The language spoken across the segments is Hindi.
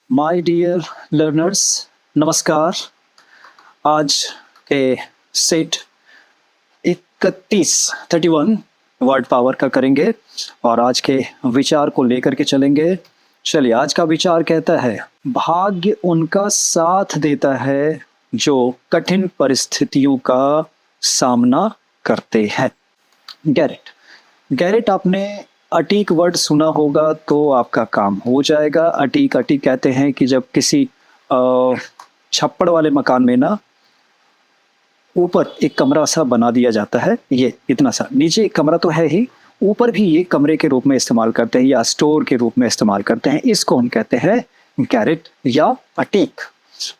माय डियर लर्नर्स, नमस्कार। आज के सेट 31 वर्ड पावर का करेंगे और आज के विचार को लेकर के चलेंगे। चलिए, आज का विचार कहता है, भाग्य उनका साथ देता है जो कठिन परिस्थितियों का सामना करते हैं। गैरेट गैरेट आपने अटीक वर्ड सुना होगा तो आपका काम हो जाएगा। अटीक अटीक कहते हैं कि जब किसी छप्पड़ वाले मकान में ना ऊपर एक कमरा सा बना दिया जाता है, ये इतना सा, नीचे एक कमरा तो है ही, ऊपर भी ये कमरे के रूप में इस्तेमाल करते हैं या स्टोर के रूप में इस्तेमाल करते हैं। इसको हम कहते हैं गैरेट या अटीक।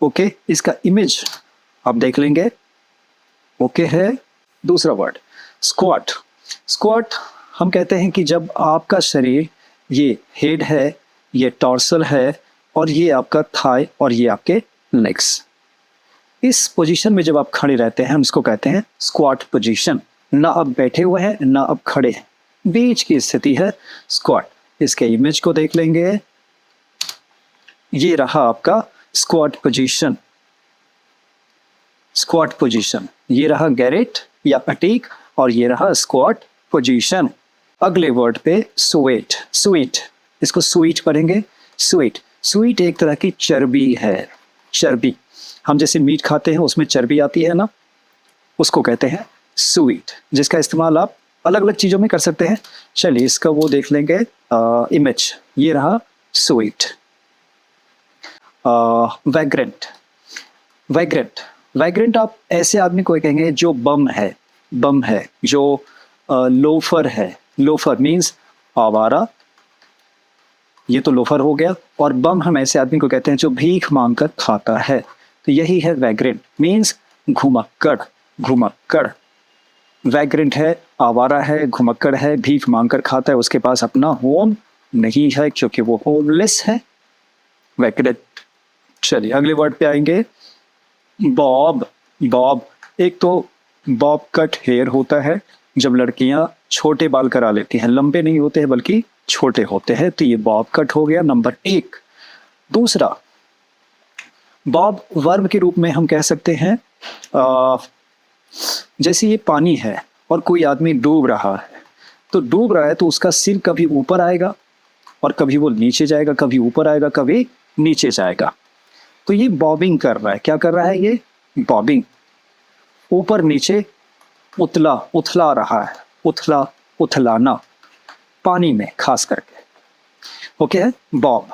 ओके, इसका इमेज आप देख लेंगे। ओके है। दूसरा वर्ड स्क्वाट। स्क्वाट हम कहते हैं कि जब आपका शरीर, ये हेड है, ये टॉर्सल है और ये आपका थाई और ये आपके लेग्स, इस पोजीशन में जब आप खड़े रहते हैं हम इसको कहते हैं स्क्वाट पोजीशन। ना आप बैठे हुए हैं ना आप खड़े हैं, बीच की स्थिति है स्क्वाट। इसके इमेज को देख लेंगे। ये रहा आपका स्क्वाट पोजीशन। स्क्वाट पोजीशन, ये रहा गैरेट या अटीक और ये रहा स्क्वाट पोजीशन। अगले वर्ड पे स्वीट। स्वीट, इसको स्वीट पढ़ेंगे। स्वीट स्वीट एक तरह की चर्बी है। चर्बी, हम जैसे मीट खाते हैं उसमें चर्बी आती है ना, उसको कहते हैं स्वीट, जिसका इस्तेमाल आप अलग अलग चीज़ों में कर सकते हैं। चलिए, इसका वो देख लेंगे इमेज। ये रहा स्वीट। वैग्रेंट। वैग्रेंट वैग्रेंट आप ऐसे आदमी को कहेंगे जो बम है। बम है, जो लोफर है। लोफर मीन्स आवारा, ये तो लोफर हो गया। और बम हम ऐसे आदमी को कहते हैं जो भीख मांगकर खाता है। तो यही है वैग्रेंट, मीन्स घुमक्कड़। घुमक्कड़ वैग्रेंट है, आवारा है, घुमक्कड़ है, भीख मांगकर खाता है, उसके पास अपना होम नहीं है क्योंकि वो होमलेस है। वैग्रेंट। चलिए, अगले वर्ड पे आएंगे। बॉब। बॉब, एक तो बॉब कट हेयर होता है जब लड़कियां छोटे बाल करा लेती हैं, लंबे नहीं होते हैं बल्कि छोटे होते हैं, तो ये बॉब कट हो गया नंबर 1। दूसरा, बॉब वर्ब के रूप में हम कह सकते हैं जैसे ये पानी है और कोई आदमी डूब रहा है, तो डूब रहा है तो उसका सिर कभी ऊपर आएगा और कभी वो नीचे जाएगा, कभी ऊपर आएगा कभी नीचे जाएगा। तो ये बॉबिंग कर रहा है। क्या कर रहा है ये? बॉबिंग, ऊपर नीचे उतला उथला रहा है। उथला उथलाना, पानी में खास करके। ओके है बॉब।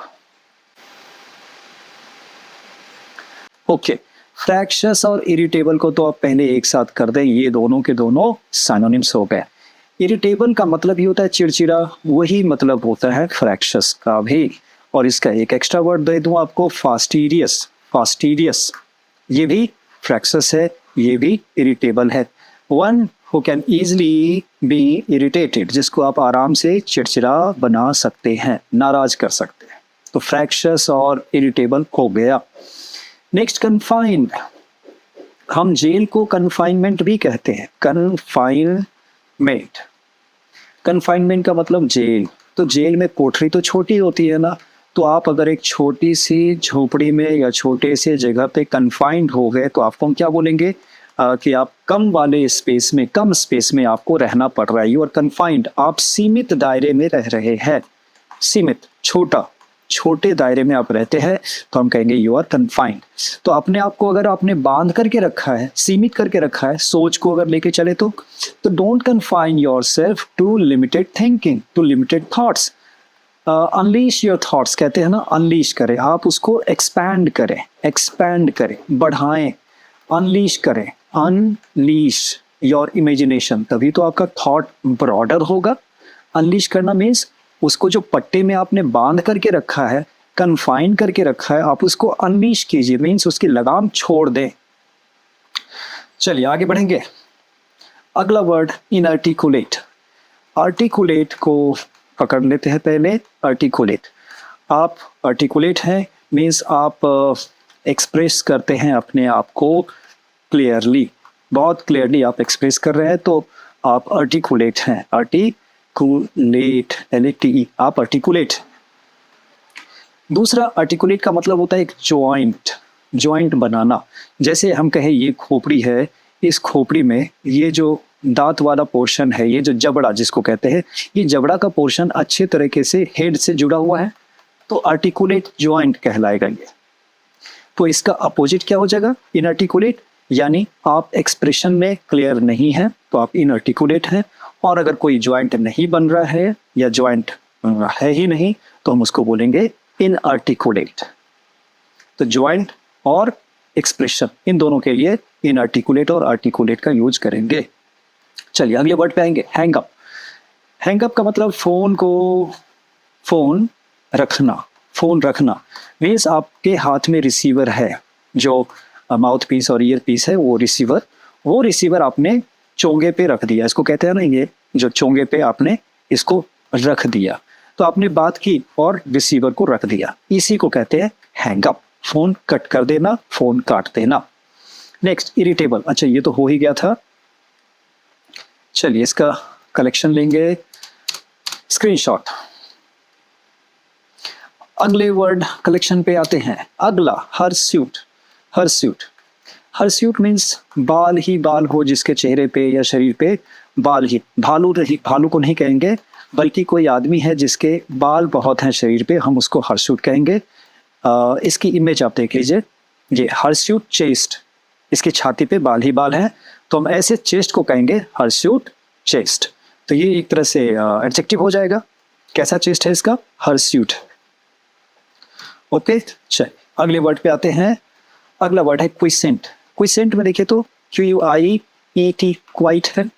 ओके, फ्रैक्शस और इरिटेबल को तो आप पहले एक साथ कर दें, ये दोनों के दोनों सिनोनिम्स हो गए। इरिटेबल का मतलब ही होता है चिड़चिड़ा, वही मतलब होता है फ्रैक्शस का भी। और इसका एक एक्स्ट्रा वर्ड दे दूं आपको, फास्टिडियस। फास्टिडियस, ये भी फ्रैक्शस है, ये भी इरिटेबल है। One who can easily B irritated, जिसको आप आराम से चिड़चिड़ा बना सकते हैं, नाराज कर सकते हैं। तो फ्रैक्शस और इरिटेबल हो गया। Next, confined. हम जेल को कन्फाइनमेंट भी कहते हैं। कन्फाइनमेंट, कन्फाइनमेंट का मतलब जेल। तो जेल में कोठरी तो छोटी होती है ना, तो आप अगर एक छोटी सी झोपड़ी में या छोटे से जगह पे कन्फाइंड हो गए तो आपको हम क्या बोलेंगे कि आप कम वाले स्पेस में, कम स्पेस में आपको रहना पड़ रहा है। यू आर कन्फाइंड, आप सीमित दायरे में रह रहे हैं। सीमित, छोटा, छोटे दायरे में आप रहते हैं तो हम कहेंगे यू आर कन्फाइंड। तो अपने आप को अगर आपने बांध करके रखा है, सीमित करके रखा है, सोच को अगर लेके चले तो don't confine yourself to limited thinking, to limited thoughts. Unleash your thoughts कहते हैं ना, अनलीश करें, आप उसको एक्सपैंड करें, एक्सपैंड करें, बढ़ाएं, अनलीश करें, अनलीश योर इमेजिनेशन, तभी तो आपका थॉट ब्रॉडर होगा। अनलीश करना मीन्स उसको जो पट्टे में आपने बांध करके रखा है, कन्फाइन करके रखा है, आप उसको अनलीश कीजिए, मीन्स उसकी लगाम छोड़ दें। चलिए आगे बढ़ेंगे। अगला वर्ड इनआर्टिकुलेट। आर्टिकुलेट को पकड़ लेते हैं पहले। आर्टिकुलेट, आप आर्टिकुलेट हैं मीन्स आप एक्सप्रेस करते हैं अपने आप को क्लियरली, बहुत क्लियरली आप एक्सप्रेस कर रहे हैं, तो आप आर्टिकुलेट हैं। आर्टिकुलेट, LATE, आप आर्टिकुलेट। दूसरा आर्टिकुलेट का मतलब होता है एक जॉइंट, जॉइंट बनाना। जैसे हम कहें ये खोपड़ी है, इस खोपड़ी में ये जो दांत वाला पोर्शन है, ये जो जबड़ा जिसको कहते हैं, ये जबड़ा का पोर्शन अच्छे तरीके से हेड से जुड़ा हुआ है, तो आर्टिकुलेट जॉइंट कहलाएगा ये। तो इसका अपोजिट क्या हो जाएगा? इनआर्टिकुलेट, यानी आप एक्सप्रेशन में क्लियर नहीं है तो आप इनआर्टिकुलेट हैं। और अगर कोई जॉइंट नहीं बन रहा है या जॉइंट है ही नहीं तो हम उसको बोलेंगे इनआर्टिकुलेट। तो जॉइंट और एक्सप्रेशन इन दोनों के लिए इनआर्टिकुलेट और आर्टिकुलेट का यूज करेंगे। चलिए अगले वर्ड पे आएंगे, हैंगअप। हैंगअप का मतलब फोन रखना। फोन रखना मीन्स आपके हाथ में रिसीवर है, जो माउथ पीस और ईयर पीस है वो रिसीवर आपने चोंगे पे रख दिया, इसको कहते हैं ना, ये जो चोंगे पे आपने इसको रख दिया, तो आपने बात की और रिसीवर को रख दिया, इसी को कहते हैं हैंगअप। फोन कट कर देना, फोन काट देना। नेक्स्ट इरिटेबल, अच्छा ये तो हो ही गया था। चलिए इसका कलेक्शन लेंगे, स्क्रीनशॉट। अगले वर्ड कलेक्शन पे आते हैं। अगला हरस्यूट। हरस्यूट, हरस्यूट मीन्स बाल ही बाल हो जिसके चेहरे पे या शरीर पे बाल ही, भालू को नहीं कहेंगे, बल्कि कोई आदमी है जिसके बाल बहुत हैं शरीर पे, हम उसको हरस्यूट कहेंगे। इसकी इमेज आप देख लीजिए, ये हरस्यूट चेस्ट, इसकी छाती पे बाल ही बाल हैं, तो हम ऐसे चेस्ट को कहेंगे हरस्यूट चेस्ट। तो ये एक तरह से एडजेक्टिव हो जाएगा। कैसा चेस्ट है इसका? हरस्यूट। ओके, चलिए अगले वर्ड पे आते हैं। अगला वर्ड है क्विसेंट। क्विसेंट में देखिए तो QUIET, क्वाइट है,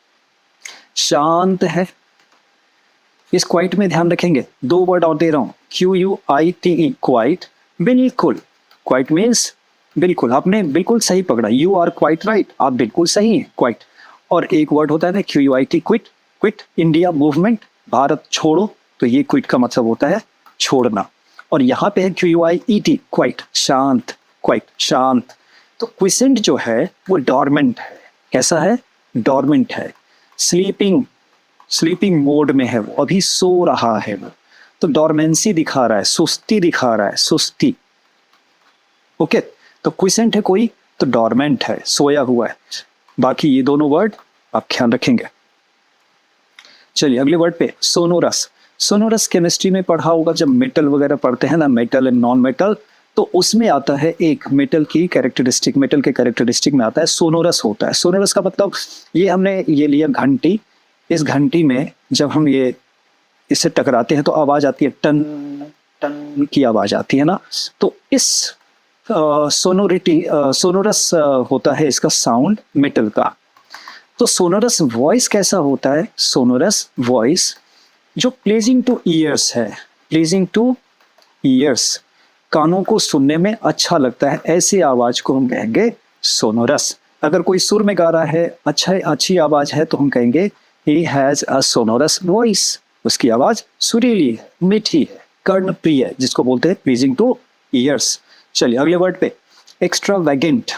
शांत है। इस क्वाइट में ध्यान रखेंगे, दो वर्ड और दे रहा हूं, QUITE, क्वाइट, बिल्कुल। क्वाइट मीन्स बिल्कुल, आपने बिल्कुल सही पकड़ा, यू आर क्वाइट राइट, आप बिल्कुल सही हैं, क्वाइट। और एक वर्ड होता है ना QUIT, quit. Quit India movement, Bharat छोड़ो, तो ये क्विट का मतलब होता है छोड़ना। और यहाँ पे है QUIET, क्वाइट, शांत, क्वाइट, शांत। तो क्विसेंट जो है वो डॉर्मेंट है। कैसा है? डॉर्मेंट है, स्लीपिंग मोड में है, वो अभी सो रहा है वो, तो डॉर्मेंसी दिखा रहा है, सुस्ती दिखा रहा है, सुस्ती। ओके, तो क्विसेंट है कोई, तो डॉर्मेंट है, सोया हुआ है। बाकी ये दोनों वर्ड आप ख्याल रखेंगे। चलिए अगले वर्ड पे, सोनोरस। सोनोरस केमिस्ट्री में पढ़ा होगा, जब मेटल वगैरह पढ़ते हैं ना, मेटल एंड नॉन मेटल, तो उसमें आता है एक मेटल की कैरेक्टरिस्टिक, मेटल के कैरेक्टरिस्टिक में आता है सोनोरस होता है। सोनोरस का मतलब, ये हमने ये लिया घंटी, इस घंटी में जब हम ये इससे टकराते हैं तो आवाज आती है, टन टन की आवाज आती है ना, तो इस सोनोरस होता है इसका साउंड मेटल का। तो सोनोरस वॉइस कैसा होता है? सोनोरस वॉइस जो प्लीजिंग टू ईयर्स है, प्लीजिंग टू ईयर्स, कानों को सुनने में अच्छा लगता है, ऐसी आवाज को हम कहेंगे सोनोरस। अगर कोई सुर में गा रहा है, अच्छी आवाज है, तो हम कहेंगे he has a sonorous voice, उसकी आवाज सुरीली है, मीठी है, कर्णप्रिय है, जिसको बोलते हैं प्लीजिंग टू ईयर्स। चलिए अगले वर्ड पे, एक्स्ट्रा वैगेंट।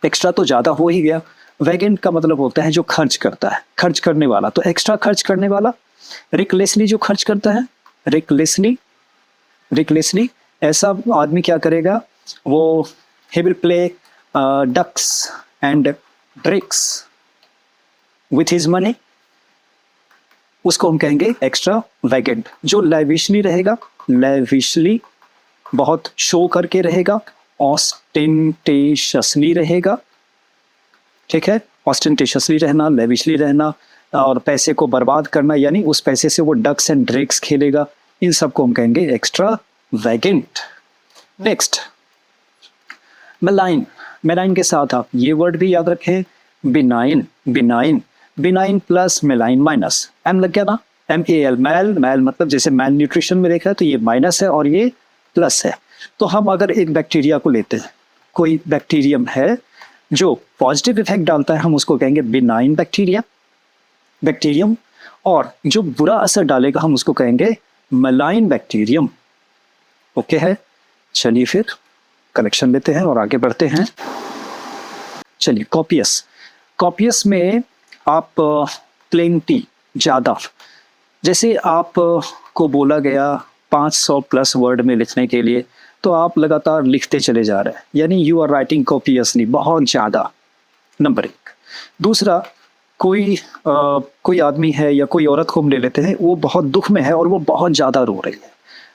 एक्स्ट्रा तो ज्यादा हो ही गया, वैगेंट का मतलब होता है जो खर्च करता है, खर्च करने वाला, तो एक्स्ट्रा खर्च करने वाला। रिकलेसली जो खर्च करता है, रिकलेसली ऐसा आदमी क्या करेगा, वो he will play ducks and drakes with his money, उसको हम कहेंगे एक्स्ट्रा वैगेंट। जो लैविशली रहेगा, लैविशली बहुत शो करके रहेगा, ऑस्टेंटेशियसली रहेगा, ठीक है, ऑस्टेंटेशियसली रहना, लैविशली रहना, और पैसे को बर्बाद करना, यानी उस पैसे से वो डक्स एंड ड्रेक्स खेलेगा, इन सबको हम कहेंगे एक्स्ट्रा वैगेंट। नेक्स्ट मेलाइन। मेलाइन के साथ आप ये वर्ड भी याद रखें, benign. Benign plus malign minus, M लग गया ना, MAL, मैल मतलब जैसे मैल न्यूट्रिशन में देखा है, तो ये माइनस है और ये प्लस है। तो हम अगर एक बैक्टीरिया को लेते हैं, कोई बैक्टीरियम है जो पॉजिटिव इफेक्ट डालता है, हम उसको कहेंगे बिनाइन बैक्टीरियम, और जो बुरा असर डालेगा हम उसको कहेंगे मेलाइन बैक्टीरियम। ओके है, चलिए फिर कलेक्शन लेते हैं और आगे बढ़ते हैं। चलिए कॉपियस में आप प्लेंटी, ज्यादा, जैसे आप को बोला गया 500 प्लस वर्ड में लिखने के लिए, तो आप लगातार लिखते चले जा रहे हैं, यानी यू आर राइटिंग कॉपियसली, बहुत ज़्यादा। नंबर एक। दूसरा, कोई आदमी है या कोई औरत को हम ले लेते हैं, वो बहुत दुख में है और वो बहुत ज़्यादा रो रही है,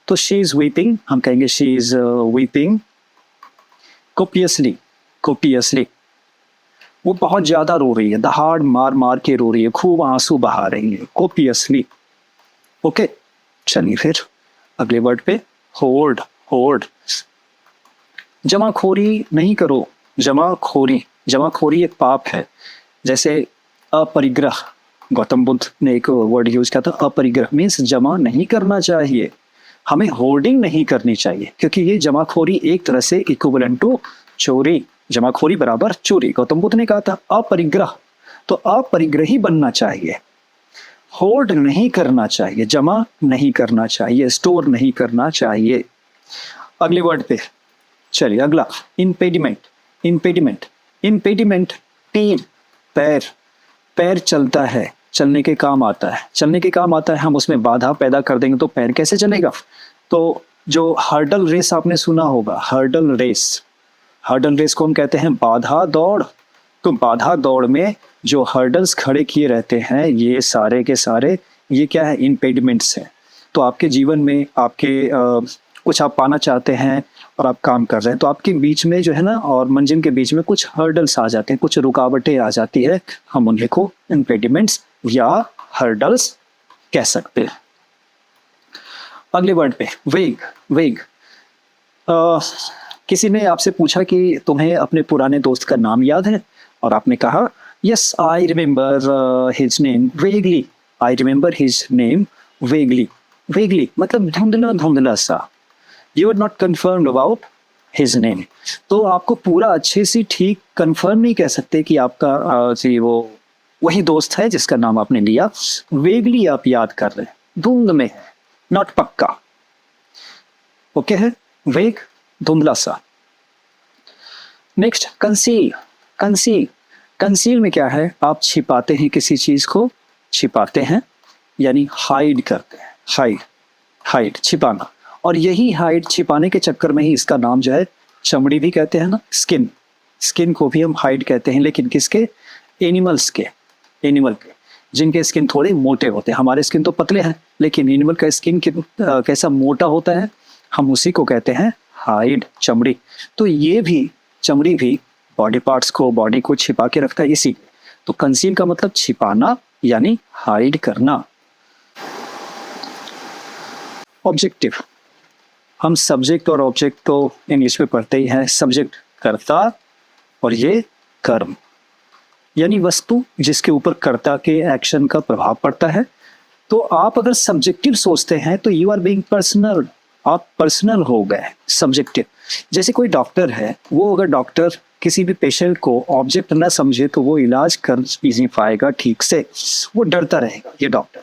तो शी इज़ वीपिंग, हम कहेंगे शी इज़ वीपिंग कॉपियसली। वो बहुत ज़्यादा रो रही है, दहाड़ मार मार के रो रही है, खूब आंसू बहा रही है, कॉपियसली। ओके, चलिए फिर अगले वर्ड पे, होर्ड। जमाखोरी नहीं करो, जमाखोरी एक पाप है। जैसे अपरिग्रह, गौतम बुद्ध ने एक वर्ड यूज किया था, अपरिग्रह मीन्स जमा नहीं करना चाहिए, हमें होर्डिंग नहीं करनी चाहिए, क्योंकि ये जमाखोरी एक तरह से इक्विवेलेंट टू चोरी, जमाखोरी बराबर चोरी। गौतम बुद्ध ने कहा था अपरिग्रह, तो अपरिग्रही बनना चाहिए, होर्ड नहीं करना चाहिए, जमा नहीं करना चाहिए, स्टोर नहीं करना चाहिए। अगले वर्ड पे चलिए, अगला इम्पेडिमेंट तीन, पैर चलता है, चलने के काम आता है, हम उसमें बाधा पैदा कर देंगे तो पैर कैसे चलेगा। तो जो हर्डल रेस आपने सुना होगा, हर्डल रेस को हम कहते हैं बाधा दौड़। तो बाधा दौड़ में जो हर्डल्स खड़े किए रहते हैं, ये सारे के सारे ये क्या है, इम्पेडिमेंट्स हैं। तो आपके जीवन में आपके कुछ आप पाना चाहते हैं और आप काम कर रहे हैं, तो आपके बीच में जो है ना, और मंजिल के बीच में कुछ हर्डल्स आ जाते हैं, कुछ रुकावटें आ जाती है, हम उन्हें को इम्पेडिमेंट्स या हर्डल्स कह सकते हैं। अगले वर्ड पे वेग। किसी ने आपसे पूछा कि तुम्हें अपने पुराने दोस्त का नाम याद है, और आपने कहा yes I remember his name vaguely. मतलब धुंधला सा, you are not confirmed about his name. तो आपको पूरा अच्छे से ठीक कंफर्म नहीं कह सकते कि आपका वो वही दोस्त है जिसका नाम आपने लिया, वेगली आप याद कर रहे हैं, धुंध में है, नॉट पक्का। ओके है, वेग, धुंधला सा। नेक्स्ट, कंसील में क्या है, आप छिपाते हैं, किसी चीज को छिपाते हैं, यानी हाइड करते हैं, हाइड छिपाना। और यही हाइड छिपाने के चक्कर में ही इसका नाम जो है चमड़ी भी कहते हैं ना, स्किन को भी हम हाइड कहते हैं, लेकिन किसके, एनिमल के, जिनके स्किन थोड़े मोटे होते हैं। हमारे स्किन तो पतले हैं, लेकिन एनिमल का स्किन कैसा मोटा होता है, हम उसी को कहते हैं हाइड, चमड़ी। तो ये भी, चमड़ी भी बॉडी पार्ट्स को, बॉडी को छिपा के रखता है, इसी। तो कंसील का मतलब छिपाना, यानी हाइड करना। ऑब्जेक्टिव, हम सब्जेक्ट और ऑब्जेक्ट तो इंग्लिश में पढ़ते ही हैं। सब्जेक्ट कर्ता और ये कर्म, यानी वस्तु जिसके ऊपर कर्ता के एक्शन का प्रभाव पड़ता है। तो आप अगर सब्जेक्टिव सोचते हैं तो यू आर बीइंग पर्सनल, आप पर्सनल हो गए, सब्जेक्टिव। जैसे कोई डॉक्टर है, वो अगर डॉक्टर किसी भी पेशेंट को ऑब्जेक्ट ना समझे तो वो इलाज कर नहीं पाएगा ठीक से, वो डरता रहेगा ये डॉक्टर।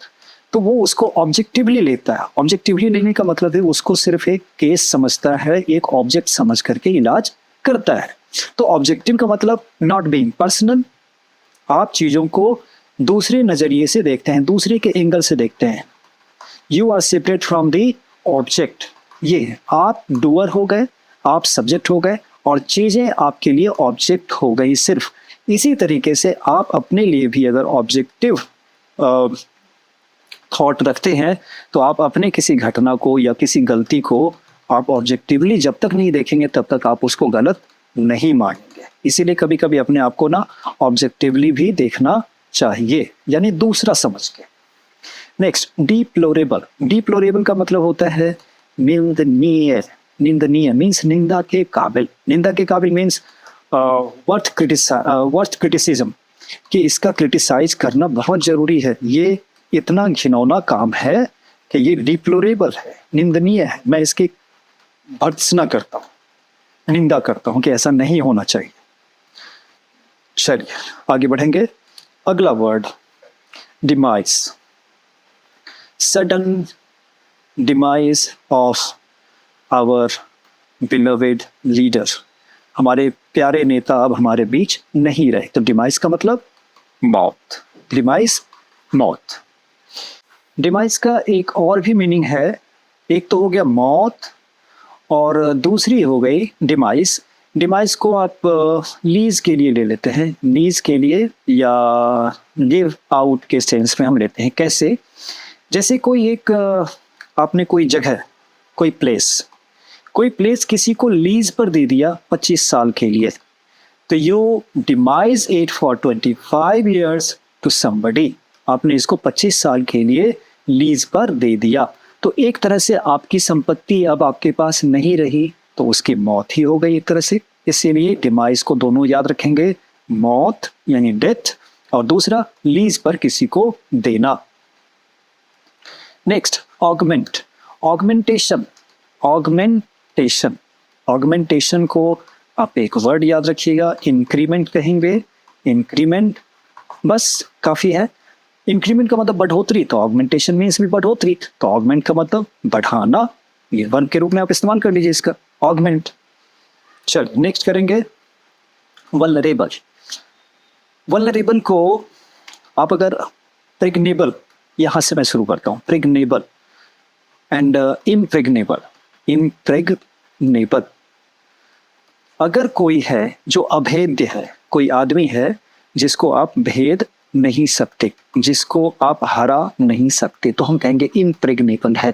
तो वो उसको ऑब्जेक्टिवली लेता है। ऑब्जेक्टिवली लेने का मतलब है उसको सिर्फ एक केस समझता है, एक ऑब्जेक्ट समझ करके इलाज करता है। तो ऑब्जेक्टिव का मतलब नॉट बीइंग पर्सनल, आप चीजों को दूसरे नजरिए से देखते हैं, दूसरे के एंगल से देखते हैं। You are separate from the object, ये आप डूअर हो गए, आप सब्जेक्ट हो गए, और चीजें आपके लिए ऑब्जेक्ट हो गई सिर्फ। इसी तरीके से आप अपने लिए भी अगर ऑब्जेक्टिव थॉट रखते हैं तो आप अपने किसी घटना को या किसी गलती को आप ऑब्जेक्टिवली जब तक नहीं देखेंगे तब तक आप उसको गलत नहीं मानेंगे। इसीलिए कभी कभी अपने आप को ना ऑब्जेक्टिवली भी देखना चाहिए, यानी दूसरा समझ के। नेक्स्ट, डिप्लोरेबल का मतलब होता है निंदनीय मीन्स निंदा के काबिल मीन्स वर्थ क्रिटिसिज्म, कि इसका क्रिटिसाइज करना बहुत जरूरी है, ये इतना घिनौना काम है कि ये डिप्लोरेबल है, निंदनीय है, मैं इसकी भर्त्सना करता हूँ, निंदा करता हूँ कि ऐसा नहीं होना चाहिए। चलिए आगे बढ़ेंगे। अगला word demise, sudden demise of our beloved leader, हमारे प्यारे नेता अब हमारे बीच नहीं रहे। तो डिमाइस का मतलब मौत, डिमाइस मौत। डिमाइस का एक और भी मीनिंग है एक तो हो गया मौत और दूसरी हो गई डिमाइस। डिमाइस को आप लीज के लिए ले लेते हैं, लीज के लिए या गिव आउट के सेंस में हम लेते हैं। कैसे? जैसे कोई एक आपने कोई जगह, कोई प्लेस किसी को लीज पर दे दिया 25 साल के लिए, तो you demise it for 25 years to somebody. आपने इसको 25 साल के लिए लीज पर दे दिया, तो एक तरह से आपकी संपत्ति अब आपके पास नहीं रही, तो उसकी मौत ही हो गई एक तरह से। इसीलिए डिमाइज को दोनों याद रखेंगे, मौत यानी डेथ, और दूसरा लीज पर किसी को देना। Next, augment, augmentation. Augmentation, augmentation को आप एक वर्ड याद रखिएगा, इंक्रीमेंट कहेंगे। इंक्रीमेंट बस काफी है। इंक्रीमेंट का मतलब बढ़ोतरी, तो ऑगमेंटेशन मीन्स भी बढ़ोतरी, तो ऑगमेंट का मतलब बढ़ाना, ये वर्ब के रूप में आप इस्तेमाल कर लीजिए इसका, ऑगमेंट। चलिए नेक्स्ट करेंगे वल्नरेबल। वल्नरेबल को आप अगर प्रेग्नेबल, यहां से मैं शुरू करता हूं, प्रेग्नेबल एंड इम्प्रेग्नेबल। इम्प्रेग्नेबल, अगर कोई है जो अभेद्य है, कोई आदमी है जिसको आप भेद नहीं सकते, जिसको आप हरा नहीं सकते, तो हम कहेंगे इम्प्रेग्नेबल है।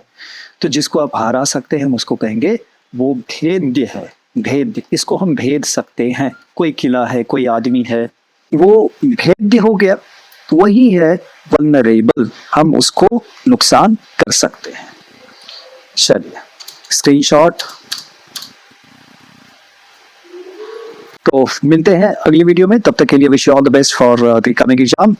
तो जिसको आप हरा सकते हैं हम उसको कहेंगे वो भेद्य है, भेद्य, इसको हम भेद सकते हैं। कोई किला है, कोई आदमी है, वो भेद्य हो गया, तो वही है वल्नरेबल, हम उसको नुकसान कर सकते हैं। चलिए स्क्रीनशॉट। तो मिलते हैं अगली वीडियो में, तब तक के लिए wish you all the best for the coming exam.